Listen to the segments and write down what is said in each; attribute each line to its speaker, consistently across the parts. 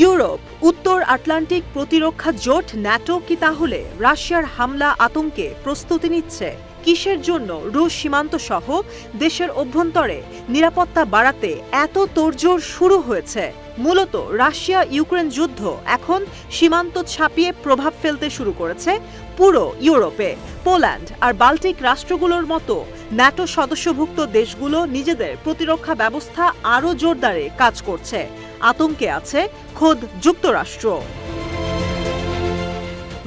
Speaker 1: Europe উত্তর Atlantic প্রতিরক্ষা জোট ন্যাটো কি তাহলে রাশিয়ার হামলা আতঙ্কে প্রস্তুতি নিচ্ছে? কিসের জন্য রুশ সীমান্ত সহ দেশের অভ্যন্তরে নিরাপত্তা বাড়াতে এত তোড়জোড় শুরু হয়েছে? মূলত রাশিয়া ইউক্রেন যুদ্ধ এখন সীমান্ত ছাপিয়ে প্রভাব ফেলতে শুরু করেছে পুরো ইউরোপে। পোল্যান্ড আর বাল্টিক রাষ্ট্রগুলোর মতো ন্যাটো সদস্যভুক্ত দেশগুলো নিজেদের প্রতিরক্ষা ব্যবস্থা আরও জোরদারে কাজ করছে। আতঙ্কে আছে খোদ যুক্তরাষ্ট্র।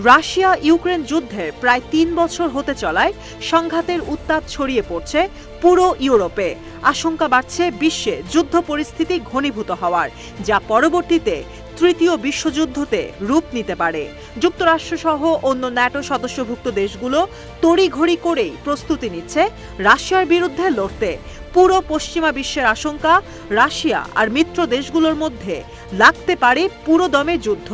Speaker 1: রাশিয়া ইউক্রেন যুদ্ধের প্রায় ৩ বছর হতে চলায় সংঘাতের উত্তাপ ছড়িয়ে পড়ছে পুরো ইউরোপে। আশঙ্কা বাড়ছে বিশ্বে যুদ্ধ পরিস্থিতি ঘনীভূত হওয়ার, যা পরবর্তীতে তৃতীয় বিশ্বযুদ্ধতে রূপ নিতে পারে। যুক্তরাষ্ট্রসহ অন্য ন্যাটো সদস্যভুক্ত দেশগুলো তড়িঘড়ি করেই প্রস্তুতি নিচ্ছে রাশিয়ার বিরুদ্ধে লড়তে। পুরো পশ্চিমা বিশ্বের আশঙ্কা রাশিয়া আর মিত্র দেশগুলোর মধ্যে লাগতে পারে পুরোদমে যুদ্ধ।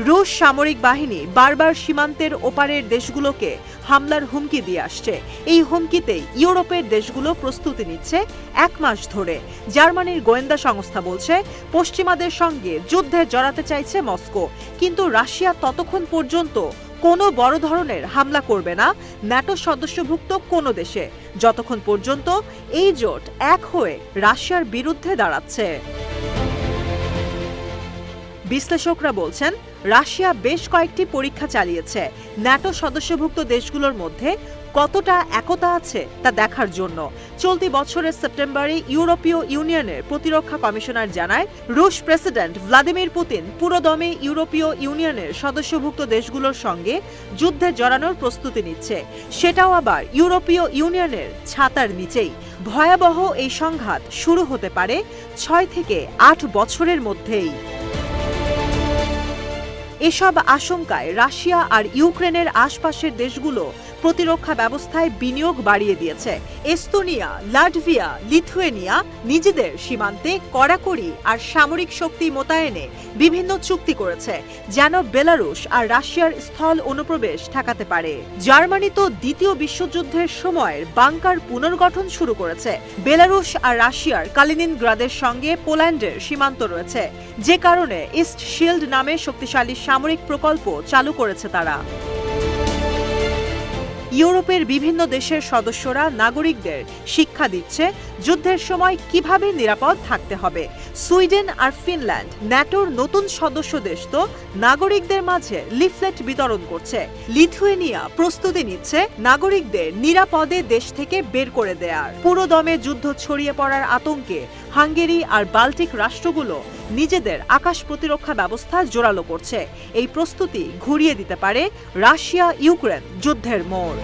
Speaker 1: রুশ সামরিক বাহিনী বারবার সীমান্তের ওপারের দেশগুলোকে হামলার হুমকি দিয়ে আসছে। এই হুমকিতেই ইউরোপের দেশগুলো প্রস্তুতি নিচ্ছে ১ মাস ধরে। জার্মানির গোয়েন্দা সংস্থা বলছে পশ্চিমাদের সঙ্গে যুদ্ধে জড়াতে চাইছে মস্কো, কিন্তু রাশিয়া ততক্ষণ পর্যন্ত কোনো বড় ধরনের হামলা করবে না ন্যাটো সদস্যভুক্ত কোনো দেশে, যতক্ষণ পর্যন্ত এই জোট এক হয়ে রাশিয়ার বিরুদ্ধে দাঁড়াচ্ছে। বিশ্লেষকরা বলছেন রাশিয়া বেশ কয়েকটি পরীক্ষা চালিয়েছে ন্যাটো সদস্যভুক্ত দেশগুলোর মধ্যে কতটা একতা আছে তা দেখার জন্য। চলতি বছরের সেপ্টেম্বরে ইউরোপীয় ইউনিয়নের প্রতিরক্ষা কমিশনার জানায় রুশ প্রেসিডেন্ট ভ্লাদিমির পুতিন পুরোদমে ইউরোপীয় ইউনিয়নের সদস্যভুক্ত দেশগুলোর সঙ্গে যুদ্ধে জড়ানোর প্রস্তুতি নিচ্ছে, সেটাও আবার ইউরোপীয় ইউনিয়নের ছাতার নিচেই। ভয়াবহ এই সংঘাত শুরু হতে পারে ৬ থেকে ৮ বছরের মধ্যেই। এসব আশঙ্কায় রাশিয়া আর ইউক্রেনের আশপাশের দেশগুলো প্রতিরক্ষা ব্যবস্থায় বিনিয়োগ বাড়িয়ে দিয়েছে। এস্তোনিয়া, লাটভিয়া, লিথুয়েনিয়া নিজেদের সীমান্তে কড়াকড়ি আর সামরিক শক্তি মোতায়েনে বিভিন্ন চুক্তি করেছে, যেন বেলারুশ আর রাশিয়ার স্থল অনুপ্রবেশ ঠেকাতে পারে। জার্মানি তো দ্বিতীয় বিশ্বযুদ্ধের সময়ের বাংকার পুনর্গঠন শুরু করেছে। বেলারুশ আর রাশিয়ার কালিনিনগ্রাদের সঙ্গে পোল্যান্ডের সীমান্ত রয়েছে, যে কারণে ইস্ট শিল্ড নামে শক্তিশালী সামরিক প্রকল্প চালু করেছে তারা। ইউরোপের বিভিন্ন দেশের সদস্যরা নাগরিকদের শিক্ষা দিচ্ছে যুদ্ধের সময় কিভাবে নিরাপদ থাকতে হবে। সুইডেন আর ফিনল্যান্ড ন্যাটোর নতুন সদস্য দেশ, তো নাগরিকদের মাঝে লিফলেট বিতরণ করছে। লিথুয়েনিয়া প্রস্তুতি নিচ্ছে নাগরিকদের নিরাপদে দেশ থেকে বের করে দেয়ার। পুরোদমে যুদ্ধ ছড়িয়ে পড়ার আতঙ্কে হাঙ্গেরি আর বাল্টিক রাষ্ট্রগুলো নিজেদের আকাশ প্রতিরক্ষা ব্যবস্থা জোরালো করছে। এই প্রস্তুতি ঘুরিয়ে দিতে পারে রাশিয়া ইউক্রেন যুদ্ধের মোড়।